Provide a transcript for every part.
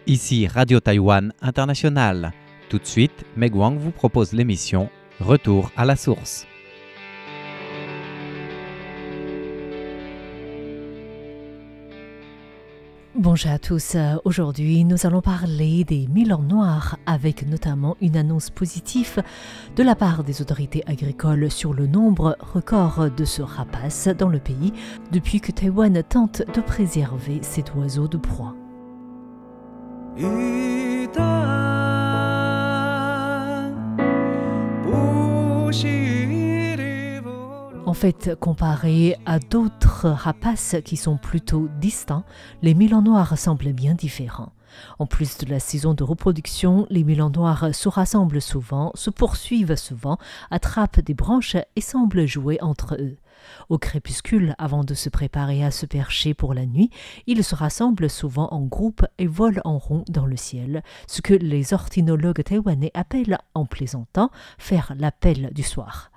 Ici Radio Taïwan International. Tout de suite, Meg Wang vous propose l'émission Retour à la source. Bonjour à tous, aujourd'hui nous allons parler des 1000 ans noirs avec notamment une annonce positive de la part des autorités agricoles sur le nombre record de ce rapace dans le pays depuis que Taïwan tente de préserver cet oiseau de proie. En fait, comparé à d'autres rapaces qui sont plutôt distants, les 1000 ans noirs semblent bien différents. En plus de la saison de reproduction, les 1000 ans noirs se rassemblent souvent, se poursuivent souvent, attrapent des branches et semblent jouer entre eux. Au crépuscule, avant de se préparer à se percher pour la nuit, ils se rassemblent souvent en groupe et volent en rond dans le ciel, ce que les ornithologues taïwanais appellent, en plaisantant, faire l'appel du soir.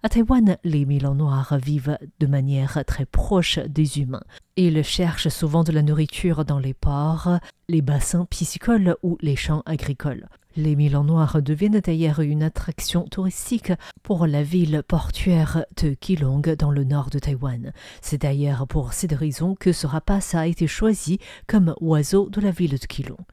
À Taïwan, les 1000 ans noirs vivent de manière très proche des humains. Ils cherchent souvent de la nourriture dans les ports, les bassins piscicoles ou les champs agricoles. Les 1000 ans noirs deviennent d'ailleurs une attraction touristique pour la ville portuaire de Keelung dans le nord de Taïwan. C'est d'ailleurs pour cette raison que ce rapace a été choisi comme oiseau de la ville de Keelung.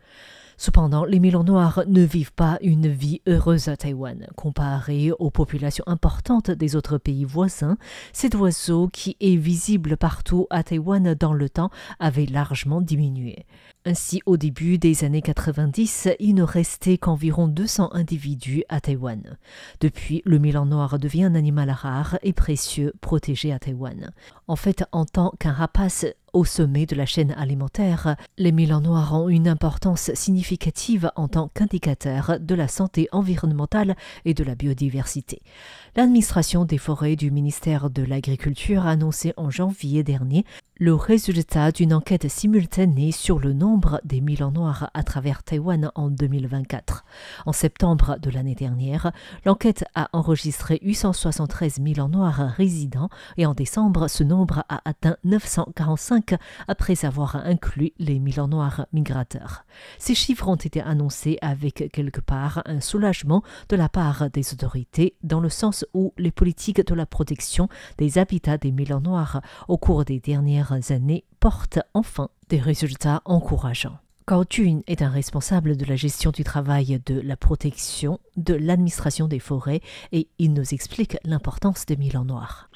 Cependant, les 1000 ans noirs ne vivent pas une vie heureuse à Taïwan. Comparé aux populations importantes des autres pays voisins, cet oiseau qui est visible partout à Taïwan dans le temps avait largement diminué. Ainsi, au début des années 90, il ne restait qu'environ 200 individus à Taïwan. Depuis, le 1000 ans noir devient un animal rare et précieux protégé à Taïwan. En fait, en tant qu'un rapace au sommet de la chaîne alimentaire, les 1000 ans noirs ont une importance significative en tant qu'indicateur de la santé environnementale et de la biodiversité. L'administration des forêts du ministère de l'Agriculture a annoncé en janvier dernier le résultat d'une enquête simultanée sur le nombre des 1000 ans noirs à travers Taïwan en 2024. En septembre de l'année dernière, l'enquête a enregistré 873 000 ans noirs résidents et en décembre, ce nombre a atteint 945 après avoir inclus les 1000 ans noirs migrateurs. Ces chiffres ont été annoncés avec quelque part un soulagement de la part des autorités dans le sens où les politiques de la protection des habitats des 1000 ans noirs au cours des dernières années portent enfin des résultats encourageants. Gao Jun est un responsable de la gestion du travail de la protection de l'administration des forêts et il nous explique l'importance des 1000 ans noirs.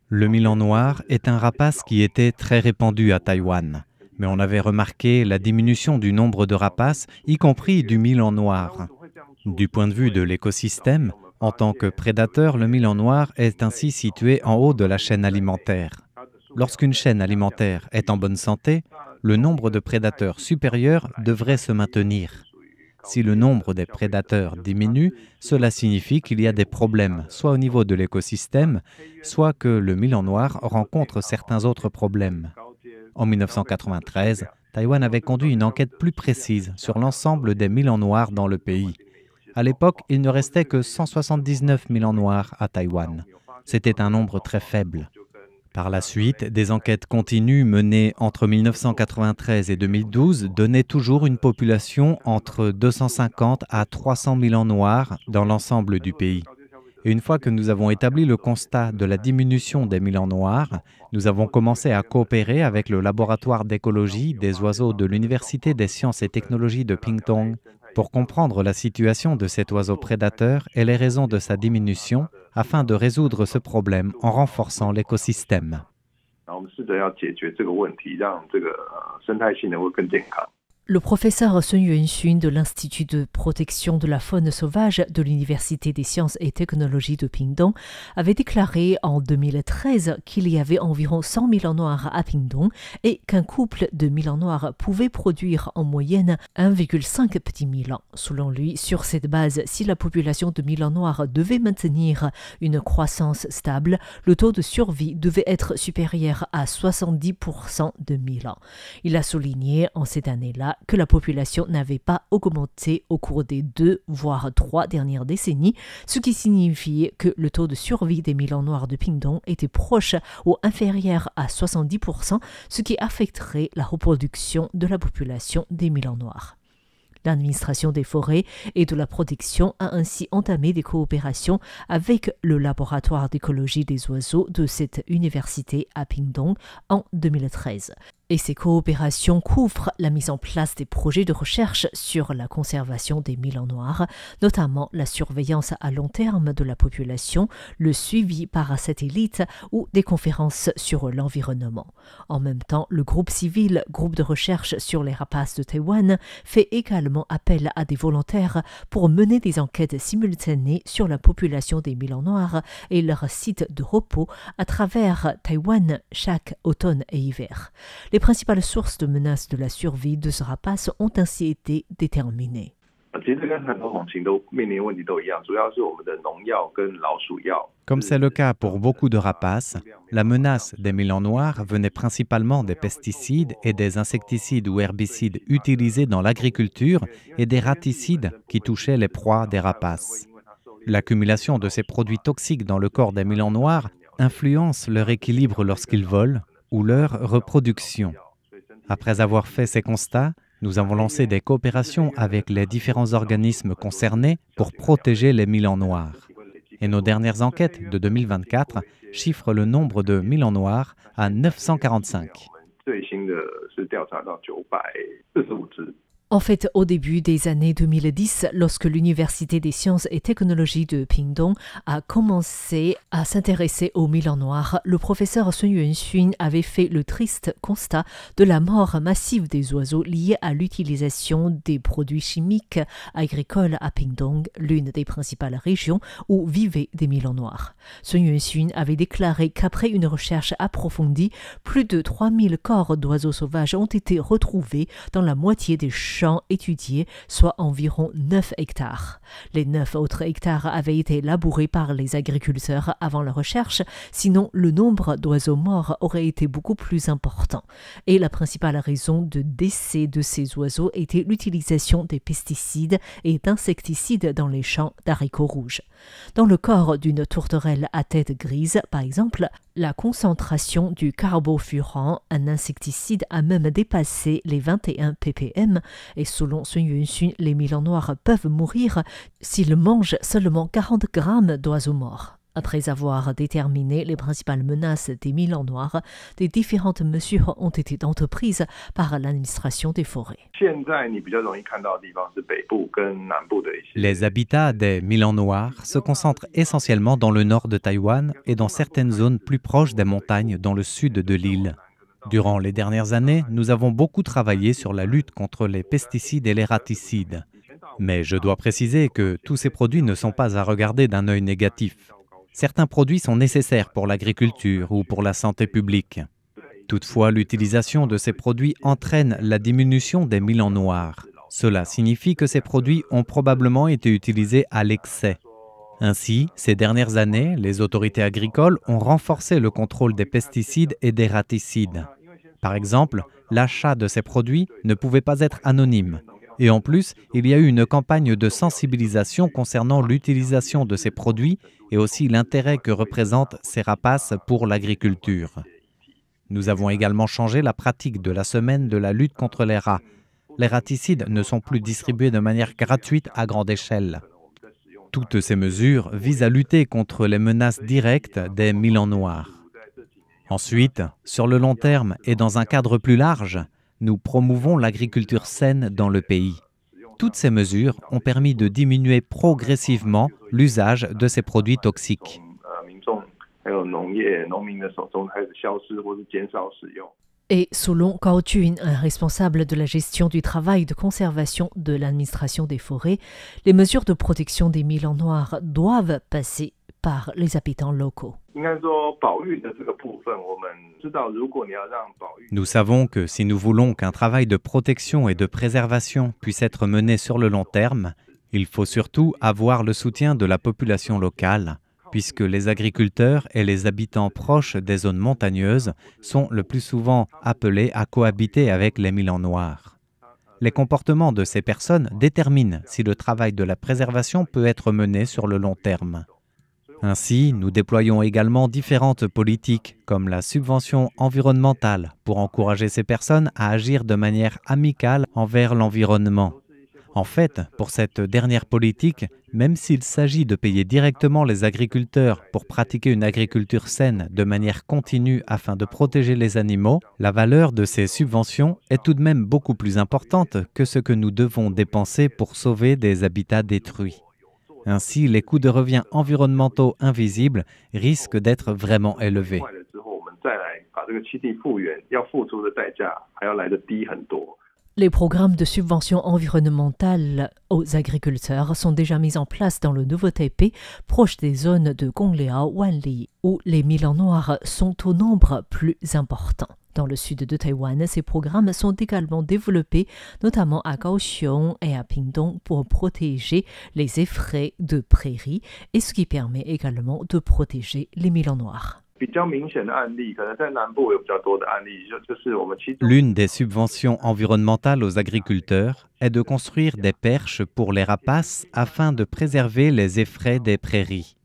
Le 1000 ans noir est un rapace qui était très répandu à Taïwan. Mais on avait remarqué la diminution du nombre de rapaces, y compris du 1000 ans noir. Du point de vue de l'écosystème, en tant que prédateur, le 1000 ans noir est ainsi situé en haut de la chaîne alimentaire. Lorsqu'une chaîne alimentaire est en bonne santé, le nombre de prédateurs supérieurs devrait se maintenir. Si le nombre des prédateurs diminue, cela signifie qu'il y a des problèmes, soit au niveau de l'écosystème, soit que le 1000 ans noir rencontre certains autres problèmes. En 1993, Taïwan avait conduit une enquête plus précise sur l'ensemble des 1000 ans noirs dans le pays. À l'époque, il ne restait que 179 000 ans noirs à Taïwan. C'était un nombre très faible. Par la suite, des enquêtes continues menées entre 1993 et 2012 donnaient toujours une population entre 250 à 300 000 ans noirs dans l'ensemble du pays. Et une fois que nous avons établi le constat de la diminution des 1000 ans noirs, nous avons commencé à coopérer avec le laboratoire d'écologie des oiseaux de l'Université des sciences et technologies de Pingtung pour comprendre la situation de cet oiseau prédateur et les raisons de sa diminution afin de résoudre ce problème en renforçant l'écosystème. Le professeur Sun Yuanxun de l'Institut de protection de la faune sauvage de l'Université des sciences et technologies de Pingtung avait déclaré en 2013 qu'il y avait environ 100 000 ans noirs à Pingtung et qu'un couple de 1000 ans noirs pouvait produire en moyenne 1,5 petit 1000 ans. Selon lui, sur cette base, si la population de 1000 ans noirs devait maintenir une croissance stable, le taux de survie devait être supérieur à 70% de 1000 ans. Il a souligné en cette année-là que la population n'avait pas augmenté au cours des 2 voire 3 dernières décennies, ce qui signifiait que le taux de survie des Milans noirs de Pingdong était proche ou inférieur à 70%, ce qui affecterait la reproduction de la population des Milans noirs. L'administration des forêts et de la protection a ainsi entamé des coopérations avec le laboratoire d'écologie des oiseaux de cette université à Pingdong en 2013. Et ces coopérations couvrent la mise en place des projets de recherche sur la conservation des Milans noirs, notamment la surveillance à long terme de la population, le suivi par satellite ou des conférences sur l'environnement. En même temps, le groupe civil, groupe de recherche sur les rapaces de Taïwan, fait également appel à des volontaires pour mener des enquêtes simultanées sur la population des Milans noirs et leurs sites de repos à travers Taïwan chaque automne et hiver. Les principales sources de menaces de la survie de ce rapace ont ainsi été déterminées. Comme c'est le cas pour beaucoup de rapaces, la menace des Milans noirs venait principalement des pesticides et des insecticides ou herbicides utilisés dans l'agriculture et des raticides qui touchaient les proies des rapaces. L'accumulation de ces produits toxiques dans le corps des Milans noirs influence leur équilibre lorsqu'ils volent ou leur reproduction. Après avoir fait ces constats, nous avons lancé des coopérations avec les différents organismes concernés pour protéger les Milans noirs. Et nos dernières enquêtes de 2024 chiffrent le nombre de Milans noirs à 945. En fait, au début des années 2010, lorsque l'Université des sciences et technologies de Pingdong a commencé à s'intéresser aux Milans noirs, le professeur Sun Yuanxun avait fait le triste constat de la mort massive des oiseaux liée à l'utilisation des produits chimiques agricoles à Pingdong, l'une des principales régions où vivaient des Milans noirs. Sun Yuanxun avait déclaré qu'après une recherche approfondie, plus de 3000 corps d'oiseaux sauvages ont été retrouvés dans la moitié des champs étudiés, soit environ 9 hectares. Les 9 autres hectares avaient été labourés par les agriculteurs avant la recherche, sinon le nombre d'oiseaux morts aurait été beaucoup plus important. Et la principale raison de décès de ces oiseaux était l'utilisation des pesticides et d'insecticides dans les champs d'haricots rouges. Dans le corps d'une tourterelle à tête grise, par exemple, la concentration du carbofurant, un insecticide, a même dépassé les 21 ppm et selon Sun Yuanxun, les Milans noirs peuvent mourir s'ils mangent seulement 40 grammes d'oiseaux morts. Après avoir déterminé les principales menaces des Milans noirs, des différentes mesures ont été entreprises par l'administration des forêts. Les habitats des Milans noirs se concentrent essentiellement dans le nord de Taïwan et dans certaines zones plus proches des montagnes dans le sud de l'île. Durant les dernières années, nous avons beaucoup travaillé sur la lutte contre les pesticides et les raticides. Mais je dois préciser que tous ces produits ne sont pas à regarder d'un œil négatif. Certains produits sont nécessaires pour l'agriculture ou pour la santé publique. Toutefois, l'utilisation de ces produits entraîne la diminution des Milans noirs. Cela signifie que ces produits ont probablement été utilisés à l'excès. Ainsi, ces dernières années, les autorités agricoles ont renforcé le contrôle des pesticides et des raticides. Par exemple, l'achat de ces produits ne pouvait pas être anonyme. Et en plus, il y a eu une campagne de sensibilisation concernant l'utilisation de ces produits et aussi l'intérêt que représentent ces rapaces pour l'agriculture. Nous avons également changé la pratique de la semaine de la lutte contre les rats. Les raticides ne sont plus distribués de manière gratuite à grande échelle. Toutes ces mesures visent à lutter contre les menaces directes des Milans noirs. Ensuite, sur le long terme et dans un cadre plus large, nous promouvons l'agriculture saine dans le pays. Toutes ces mesures ont permis de diminuer progressivement l'usage de ces produits toxiques. Et selon Gao Jun, un responsable de la gestion du travail de conservation de l'administration des forêts, les mesures de protection des Milans noirs doivent passer par les habitants locaux. Nous savons que si nous voulons qu'un travail de protection et de préservation puisse être mené sur le long terme, il faut surtout avoir le soutien de la population locale, puisque les agriculteurs et les habitants proches des zones montagneuses sont le plus souvent appelés à cohabiter avec les Milans noirs. Les comportements de ces personnes déterminent si le travail de la préservation peut être mené sur le long terme. Ainsi, nous déployons également différentes politiques, comme la subvention environnementale, pour encourager ces personnes à agir de manière amicale envers l'environnement. En fait, pour cette dernière politique, même s'il s'agit de payer directement les agriculteurs pour pratiquer une agriculture saine de manière continue afin de protéger les animaux, la valeur de ces subventions est tout de même beaucoup plus importante que ce que nous devons dépenser pour sauver des habitats détruits. Ainsi, les coûts de revient environnementaux invisibles risquent d'être vraiment élevés. Les programmes de subvention environnementale aux agriculteurs sont déjà mis en place dans le Nouveau Taipei, proche des zones de Gongliao, Wanli, où les milans noirs sont au nombre plus important. Dans le sud de Taïwan, ces programmes sont également développés, notamment à Kaohsiung et à Pingtung, pour protéger les effraies de prairies, et ce qui permet également de protéger les milans noirs. L'une des subventions environnementales aux agriculteurs est de construire des perches pour les rapaces afin de préserver les effraies des prairies.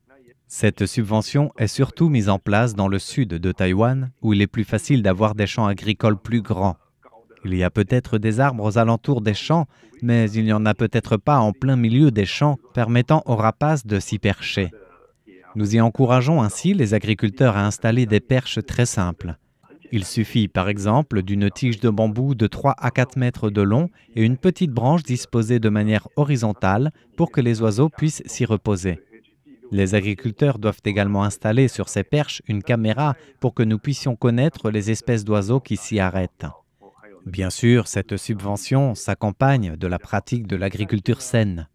Cette subvention est surtout mise en place dans le sud de Taïwan, où il est plus facile d'avoir des champs agricoles plus grands. Il y a peut-être des arbres aux alentours des champs, mais il n'y en a peut-être pas en plein milieu des champs, permettant aux rapaces de s'y percher. Nous y encourageons ainsi les agriculteurs à installer des perches très simples. Il suffit par exemple d'une tige de bambou de 3 à 4 mètres de long et une petite branche disposée de manière horizontale pour que les oiseaux puissent s'y reposer. Les agriculteurs doivent également installer sur ces perches une caméra pour que nous puissions connaître les espèces d'oiseaux qui s'y arrêtent. Bien sûr, cette subvention s'accompagne de la pratique de l'agriculture saine.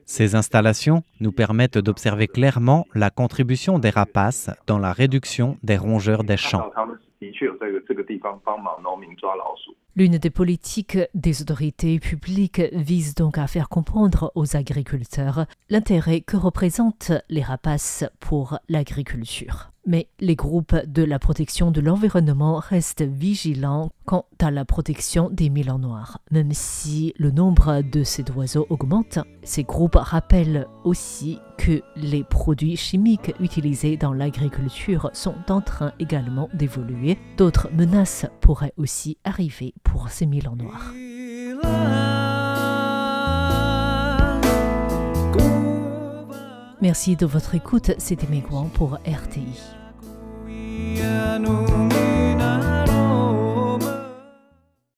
Ces installations nous permettent d'observer clairement la contribution des rapaces dans la réduction des rongeurs des champs. L'une des politiques des autorités publiques vise donc à faire comprendre aux agriculteurs l'intérêt que représentent les rapaces pour l'agriculture. Mais les groupes de la protection de l'environnement restent vigilants quant à la protection des milans noirs. Même si le nombre de ces oiseaux augmente, ces groupes rappellent aussi que les produits chimiques utilisés dans l'agriculture sont en train également d'évoluer. D'autres menaces pourraient aussi arriver pour ces milans noirs. Merci de votre écoute, c'était Meguan pour RTI.